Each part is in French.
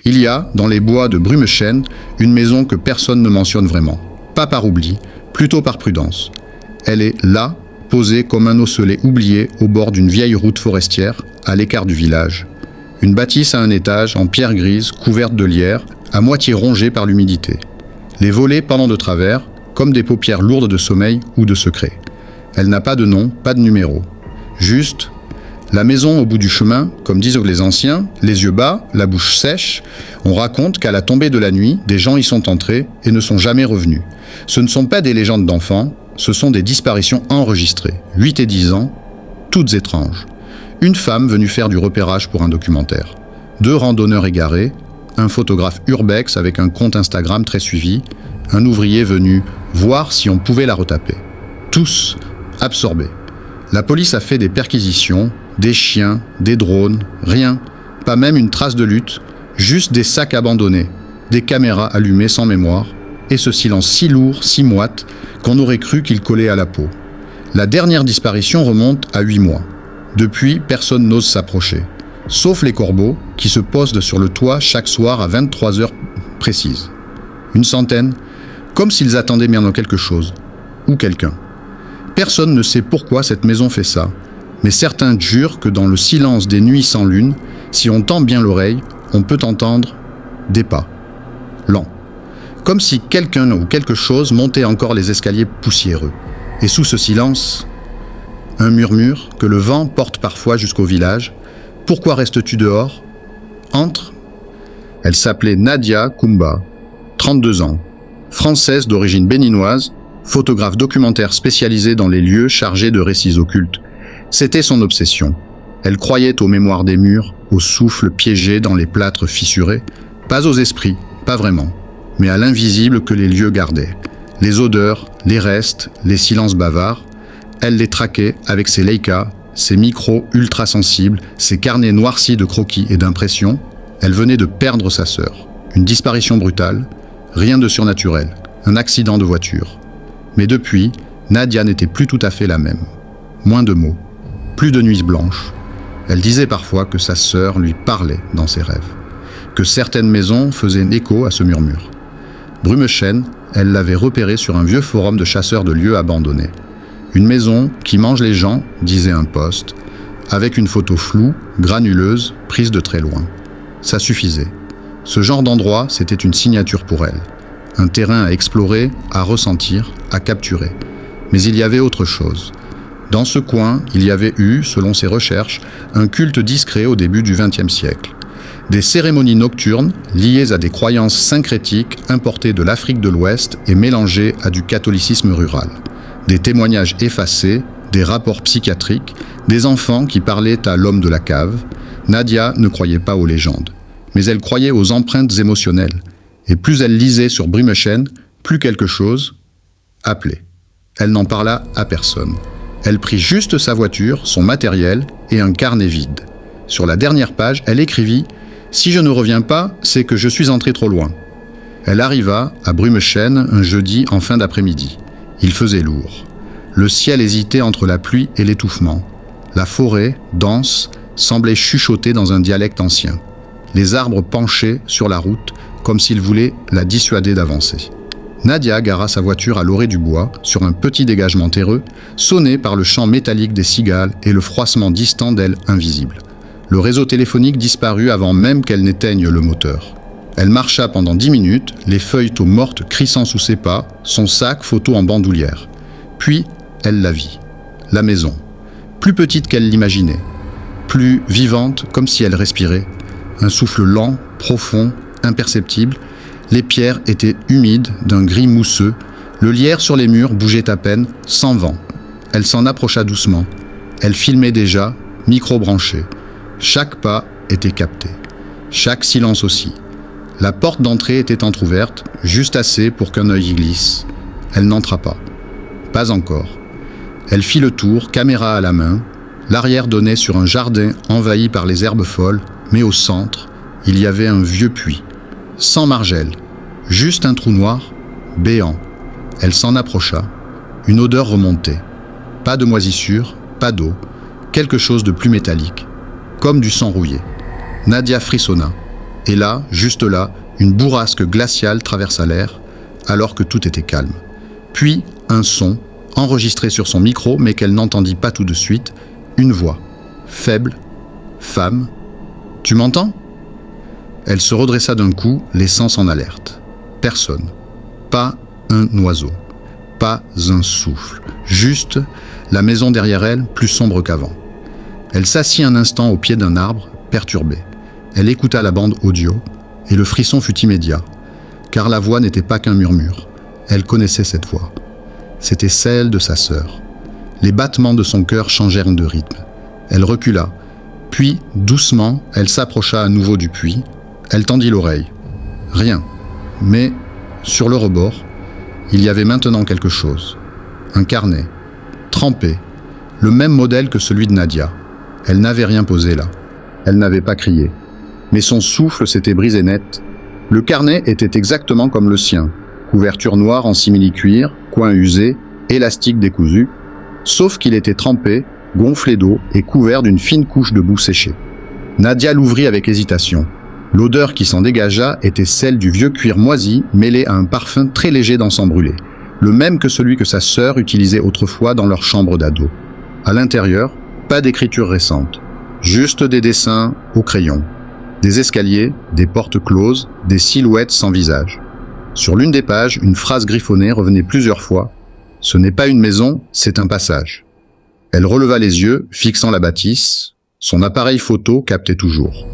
Il y a, dans les bois de Brumechêne, une maison que personne ne mentionne vraiment. Pas par oubli, plutôt par prudence. Elle est là, posée comme un osselet oublié au bord d'une vieille route forestière, à l'écart du village. Une bâtisse à un étage, en pierre grise, couverte de lierre, à moitié rongée par l'humidité. Les volets pendant de travers, comme des paupières lourdes de sommeil ou de secret. Elle n'a pas de nom, pas de numéro. Juste, la maison au bout du chemin, comme disent les anciens, les yeux bas, la bouche sèche. On raconte qu'à la tombée de la nuit, des gens y sont entrés et ne sont jamais revenus. Ce ne sont pas des légendes d'enfants, ce sont des disparitions enregistrées, 8 et 10 ans, toutes étranges. Une femme venue faire du repérage pour un documentaire. 2 randonneurs égarés, un photographe urbex avec un compte Instagram très suivi, un ouvrier venu voir si on pouvait la retaper. Tous absorbés. La police a fait des perquisitions, des chiens, des drones, rien, pas même une trace de lutte, juste des sacs abandonnés, des caméras allumées sans mémoire, et ce silence si lourd, si moite, qu'on aurait cru qu'il collait à la peau. La dernière disparition remonte à 8 mois. Depuis, personne n'ose s'approcher, sauf les corbeaux qui se postent sur le toit chaque soir à 23 heures précises. Une centaine, comme s'ils attendaient bien quelque chose, ou quelqu'un. Personne ne sait pourquoi cette maison fait ça, mais certains jurent que dans le silence des nuits sans lune, si on tend bien l'oreille, on peut entendre des pas, lents. Comme si quelqu'un ou quelque chose montait encore les escaliers poussiéreux. Et sous ce silence, un murmure que le vent porte parfois jusqu'au village. « Pourquoi restes-tu dehors ?» Entre. Elle s'appelait Nadia Kumba, 32 ans, française d'origine béninoise, photographe documentaire spécialisée dans les lieux chargés de récits occultes. C'était son obsession. Elle croyait aux mémoires des murs, au souffle piégé dans les plâtres fissurés, pas aux esprits, pas vraiment, mais à l'invisible que les lieux gardaient. Les odeurs, les restes, les silences bavards, elle les traquait avec ses Leica, ses micros ultra sensibles, ses carnets noircis de croquis et d'impressions. Elle venait de perdre sa sœur. Une disparition brutale, rien de surnaturel, un accident de voiture. Mais depuis, Nadia n'était plus tout à fait la même. Moins de mots, plus de nuits blanches. Elle disait parfois que sa sœur lui parlait dans ses rêves, que certaines maisons faisaient écho à ce murmure. Brumechêne, elle l'avait repéré sur un vieux forum de chasseurs de lieux abandonnés. Une maison qui mange les gens, disait un poste, avec une photo floue, granuleuse, prise de très loin. Ça suffisait. Ce genre d'endroit, c'était une signature pour elle. Un terrain à explorer, à ressentir, à capturer. Mais il y avait autre chose. Dans ce coin, il y avait eu, selon ses recherches, un culte discret au début du XXe siècle. Des cérémonies nocturnes liées à des croyances syncrétiques importées de l'Afrique de l'Ouest et mélangées à du catholicisme rural. Des témoignages effacés, des rapports psychiatriques, des enfants qui parlaient à l'homme de la cave. Nadia ne croyait pas aux légendes, mais elle croyait aux empreintes émotionnelles. Et plus elle lisait sur Brumechêne, plus quelque chose appelait. Elle n'en parla à personne. Elle prit juste sa voiture, son matériel et un carnet vide. Sur la dernière page, elle écrivit « Si je ne reviens pas, c'est que je suis entrée trop loin ». Elle arriva à Brumechêne un jeudi en fin d'après-midi. Il faisait lourd. Le ciel hésitait entre la pluie et l'étouffement. La forêt, dense, semblait chuchoter dans un dialecte ancien. Les arbres penchaient sur la route comme s'ils voulaient la dissuader d'avancer. Nadia gara sa voiture à l'orée du bois, sur un petit dégagement terreux, sonné par le chant métallique des cigales et le froissement distant d'ailes invisibles. Le réseau téléphonique disparut avant même qu'elle n'éteigne le moteur. Elle marcha pendant 10 minutes, les feuilles mortes crissant sous ses pas, son sac photo en bandoulière. Puis, elle la vit. La maison. Plus petite qu'elle l'imaginait. Plus vivante, comme si elle respirait. Un souffle lent, profond, imperceptible. Les pierres étaient humides, d'un gris mousseux. Le lierre sur les murs bougeait à peine, sans vent. Elle s'en approcha doucement. Elle filmait déjà, micro branché. Chaque pas était capté. Chaque silence aussi. La porte d'entrée était entr'ouverte, juste assez pour qu'un œil y glisse. Elle n'entra pas. Pas encore. Elle fit le tour, caméra à la main. L'arrière donnait sur un jardin envahi par les herbes folles, mais au centre, il y avait un vieux puits. Sans margelle, juste un trou noir, béant. Elle s'en approcha. Une odeur remontait. Pas de moisissure, pas d'eau, quelque chose de plus métallique, comme du sang rouillé. Nadia frissonna. Et là, juste là, une bourrasque glaciale traversa l'air, alors que tout était calme. Puis, un son, enregistré sur son micro, mais qu'elle n'entendit pas tout de suite, une voix, faible, femme. « Tu m'entends » Elle se redressa d'un coup, les sens en alerte. Personne. Pas un oiseau. Pas un souffle. Juste la maison derrière elle, plus sombre qu'avant. Elle s'assit un instant au pied d'un arbre, perturbée. Elle écouta la bande audio, et le frisson fut immédiat, car la voix n'était pas qu'un murmure. Elle connaissait cette voix. C'était celle de sa sœur. Les battements de son cœur changèrent de rythme. Elle recula, puis, doucement, elle s'approcha à nouveau du puits. Elle tendit l'oreille. Rien. Mais, sur le rebord, il y avait maintenant quelque chose. Un carnet, trempé, le même modèle que celui de Nadia. Elle n'avait rien posé là. Elle n'avait pas crié. Mais son souffle s'était brisé net. Le carnet était exactement comme le sien. Couverture noire en simili-cuir, coin usé, élastique décousu, sauf qu'il était trempé, gonflé d'eau et couvert d'une fine couche de boue séchée. Nadia l'ouvrit avec hésitation. L'odeur qui s'en dégagea était celle du vieux cuir moisi mêlé à un parfum très léger d'encens brûlé, le même que celui que sa sœur utilisait autrefois dans leur chambre d'ado. À l'intérieur, pas d'écriture récente, juste des dessins au crayon, des escaliers, des portes closes, des silhouettes sans visage. Sur l'une des pages, une phrase griffonnée revenait plusieurs fois. « Ce n'est pas une maison, c'est un passage ». Elle releva les yeux, fixant la bâtisse. Son appareil photo captait toujours.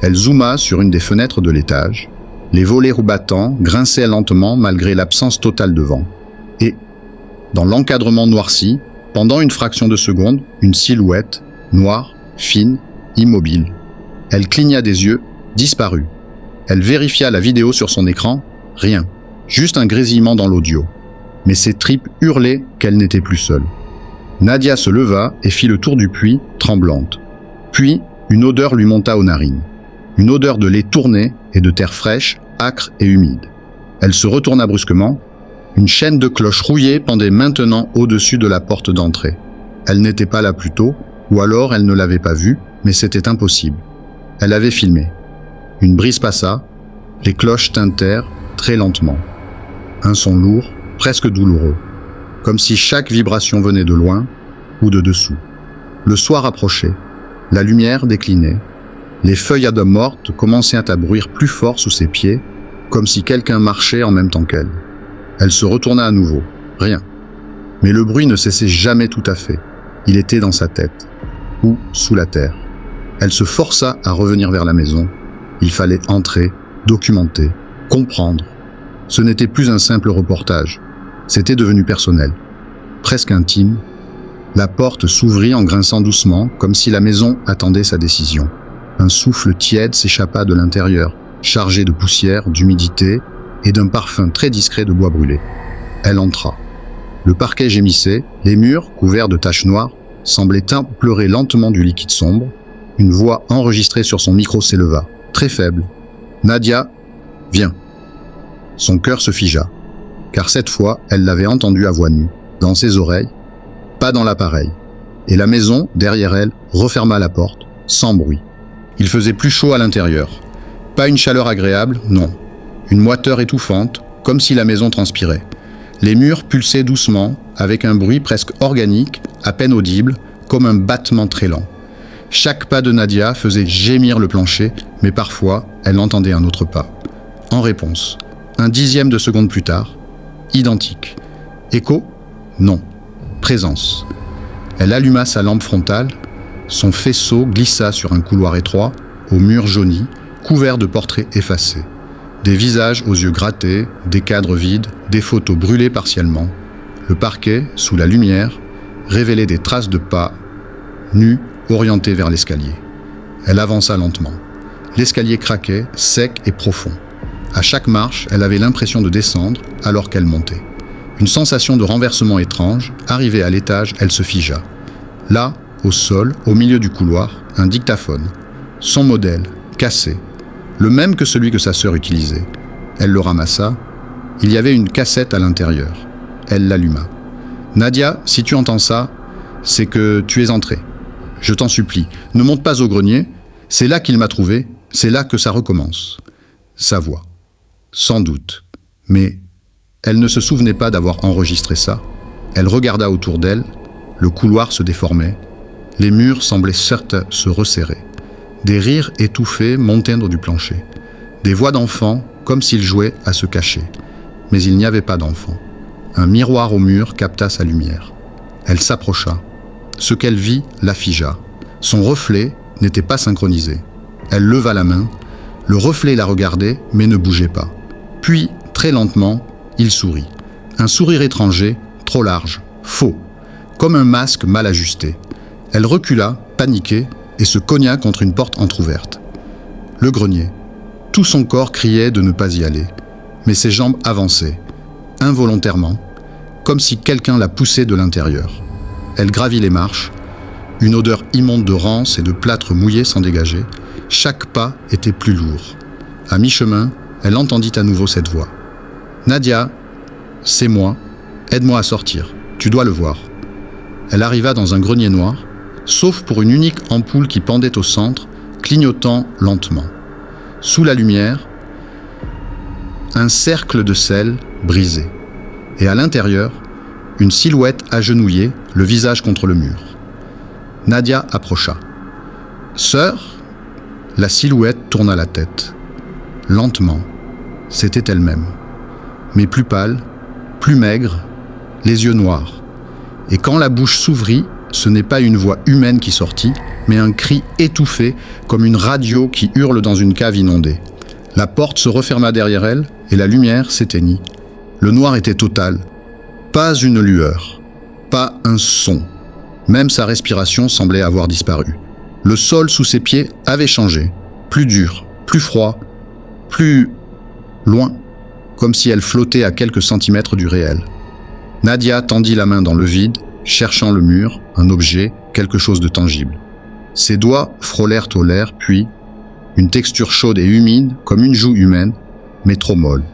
Elle zooma sur une des fenêtres de l'étage. Les volets roubattants grinçaient lentement malgré l'absence totale de vent. Et, dans l'encadrement noirci, pendant une fraction de seconde, une silhouette, noire, fine, immobile. Elle cligna des yeux, disparut. Elle vérifia la vidéo sur son écran, rien. Juste un grésillement dans l'audio. Mais ses tripes hurlaient qu'elle n'était plus seule. Nadia se leva et fit le tour du puits, tremblante. Puis, une odeur lui monta aux narines. Une odeur de lait tourné et de terre fraîche, âcre et humide. Elle se retourna brusquement. Une chaîne de cloches rouillées pendait maintenant au-dessus de la porte d'entrée. Elle n'était pas là plus tôt, ou alors elle ne l'avait pas vue, mais c'était impossible. Elle avait filmé. Une brise passa, les cloches tintèrent très lentement. Un son lourd, presque douloureux, comme si chaque vibration venait de loin ou de dessous. Le soir approchait, la lumière déclinait, les feuilles à dents mortes commençaient à bruire plus fort sous ses pieds, comme si quelqu'un marchait en même temps qu'elle. Elle se retourna à nouveau, rien. Mais le bruit ne cessait jamais tout à fait. Il était dans sa tête, ou sous la terre. Elle se força à revenir vers la maison. Il fallait entrer, documenter, comprendre. Ce n'était plus un simple reportage. C'était devenu personnel, presque intime. La porte s'ouvrit en grinçant doucement, comme si la maison attendait sa décision. Un souffle tiède s'échappa de l'intérieur, chargé de poussière, d'humidité et d'un parfum très discret de bois brûlé. Elle entra. Le parquet gémissait, les murs, couverts de taches noires, semblaient pleurer lentement du liquide sombre. Une voix enregistrée sur son micro s'éleva, très faible. « Nadia, viens !» Son cœur se figea, car cette fois, elle l'avait entendu à voix nue, dans ses oreilles, pas dans l'appareil. Et la maison, derrière elle, referma la porte, sans bruit. Il faisait plus chaud à l'intérieur. Pas une chaleur agréable, non. Une moiteur étouffante, comme si la maison transpirait. Les murs pulsaient doucement, avec un bruit presque organique, à peine audible, comme un battement très lent. Chaque pas de Nadia faisait gémir le plancher, mais parfois, elle entendait un autre pas. En réponse, un dixième de seconde plus tard, identique. Écho ? Non. Présence. Elle alluma sa lampe frontale. Son faisceau glissa sur un couloir étroit, aux murs jaunis, couverts de portraits effacés. Des visages aux yeux grattés, des cadres vides, des photos brûlées partiellement. Le parquet, sous la lumière, révélait des traces de pas, nus, orientés vers l'escalier. Elle avança lentement. L'escalier craquait, sec et profond. À chaque marche, elle avait l'impression de descendre alors qu'elle montait. Une sensation de renversement étrange, arrivée à l'étage, elle se figea. Là, au sol, au milieu du couloir, un dictaphone. Son modèle, cassé. Le même que celui que sa sœur utilisait. Elle le ramassa. Il y avait une cassette à l'intérieur. Elle l'alluma. « Nadia, si tu entends ça, c'est que tu es entrée. Je t'en supplie, ne monte pas au grenier. C'est là qu'il m'a trouvée. C'est là que ça recommence. Sa voix. Sans doute. Mais elle ne se souvenait pas d'avoir enregistré ça. Elle regarda autour d'elle. Le couloir se déformait. Les murs semblaient certes se resserrer. Des rires étouffés montaient du plancher. Des voix d'enfants, comme s'ils jouaient à se cacher. Mais il n'y avait pas d'enfants. Un miroir au mur capta sa lumière. Elle s'approcha. Ce qu'elle vit la figea. Son reflet n'était pas synchronisé. Elle leva la main. Le reflet la regardait, mais ne bougeait pas. Puis, très lentement, il sourit. Un sourire étranger, trop large, faux, comme un masque mal ajusté. Elle recula, paniquée, et se cogna contre une porte entr'ouverte. Le grenier. Tout son corps criait de ne pas y aller. Mais ses jambes avançaient, involontairement, comme si quelqu'un la poussait de l'intérieur. Elle gravit les marches. Une odeur immonde de rance et de plâtre mouillé s'en dégageait. Chaque pas était plus lourd. À mi-chemin, elle entendit à nouveau cette voix. « Nadia, c'est moi. Aide-moi à sortir. Tu dois le voir. » Elle arriva dans un grenier noir, sauf pour une unique ampoule qui pendait au centre, clignotant lentement. Sous la lumière, un cercle de sel brisé. Et à l'intérieur, une silhouette agenouillée, le visage contre le mur. Nadia approcha. « Sœur ?» La silhouette tourna la tête. Lentement, c'était elle-même. Mais plus pâle, plus maigre, les yeux noirs. Et quand la bouche s'ouvrit, ce n'est pas une voix humaine qui sortit, mais un cri étouffé, comme une radio qui hurle dans une cave inondée. La porte se referma derrière elle, et la lumière s'éteignit. Le noir était total. Pas une lueur, pas un son. Même sa respiration semblait avoir disparu. Le sol sous ses pieds avait changé, plus dur, plus froid, plus loin, comme si elle flottait à quelques centimètres du réel. Nadia tendit la main dans le vide, cherchant le mur, un objet, quelque chose de tangible. Ses doigts frôlèrent au l'air, puis une texture chaude et humide, comme une joue humaine, mais trop molle,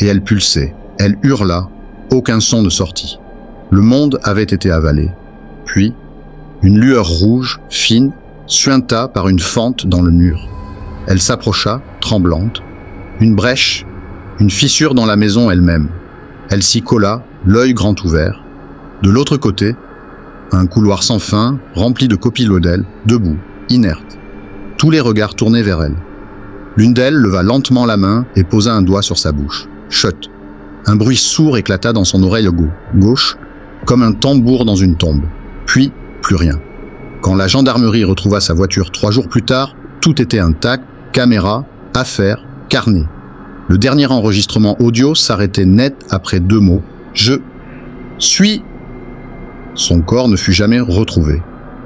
et elle pulsait, elle hurla, aucun son ne sortit. Le monde avait été avalé. Puis, une lueur rouge, fine, suinta par une fente dans le mur. Elle s'approcha, tremblante. Une brèche, une fissure dans la maison elle-même. Elle s'y colla, l'œil grand ouvert. De l'autre côté, un couloir sans fin, rempli de copilots d'elle, debout, inerte. Tous les regards tournés vers elle. L'une d'elles leva lentement la main et posa un doigt sur sa bouche. Chut! Un bruit sourd éclata dans son oreille gauche, comme un tambour dans une tombe. Puis, plus rien. Quand la gendarmerie retrouva sa voiture 3 jours plus tard, tout était intact, caméra, affaires, carnet. Le dernier enregistrement audio s'arrêtait net après 2 mots. « Je suis ». Son corps ne fut jamais retrouvé.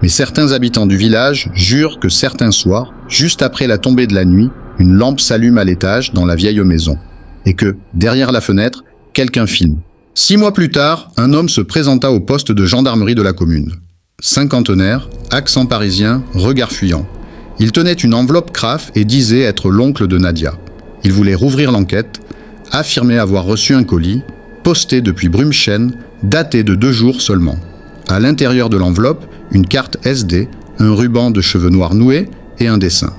Mais certains habitants du village jurent que certains soirs, juste après la tombée de la nuit, une lampe s'allume à l'étage dans la vieille maison. Et que, derrière la fenêtre, quelqu'un filme. 6 mois plus tard, un homme se présenta au poste de gendarmerie de la commune. Cinquantenaire, accent parisien, regard fuyant. Il tenait une enveloppe CRAF et disait être l'oncle de Nadia. Il voulait rouvrir l'enquête, affirmait avoir reçu un colis, posté depuis Brumchen, daté de 2 jours seulement. À l'intérieur de l'enveloppe, une carte SD, un ruban de cheveux noirs noués et un dessin.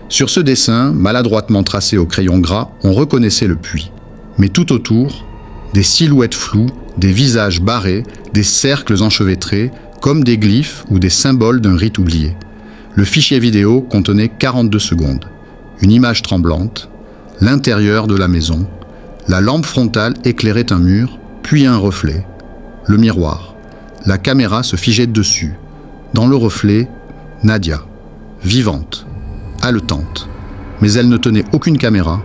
Sur ce dessin, maladroitement tracé au crayon gras, on reconnaissait le puits. Mais tout autour, des silhouettes floues, des visages barrés, des cercles enchevêtrés, comme des glyphes ou des symboles d'un rite oublié. Le fichier vidéo contenait 42 secondes. Une image tremblante, l'intérieur de la maison, la lampe frontale éclairait un mur, puis un reflet. Le miroir. La caméra se figeait dessus. Dans le reflet, Nadia, vivante, haletante. Mais elle ne tenait aucune caméra.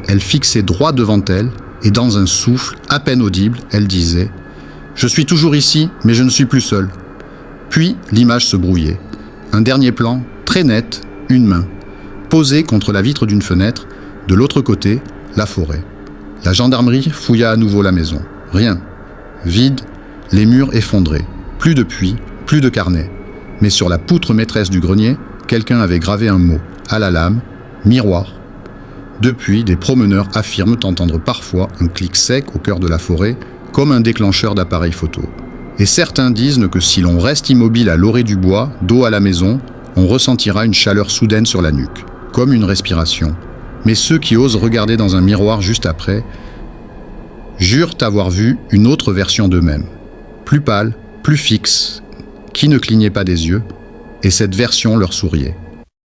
Elle fixait droit devant elle, et dans un souffle à peine audible, elle disait « Je suis toujours ici, mais je ne suis plus seule. » Puis l'image se brouillait. Un dernier plan, très net, une main, posée contre la vitre d'une fenêtre, de l'autre côté, la forêt. La gendarmerie fouilla à nouveau la maison. Rien. Vide, les murs effondrés. Plus de puits, plus de carnet. Mais sur la poutre maîtresse du grenier, quelqu'un avait gravé un mot, à la lame, miroir. Depuis, des promeneurs affirment entendre parfois un clic sec au cœur de la forêt, comme un déclencheur d'appareil photo. Et certains disent que si l'on reste immobile à l'orée du bois, dos à la maison, on ressentira une chaleur soudaine sur la nuque, comme une respiration. Mais ceux qui osent regarder dans un miroir juste après jurent avoir vu une autre version d'eux-mêmes, plus pâle, plus fixe, qui ne clignait pas des yeux, et cette version leur souriait.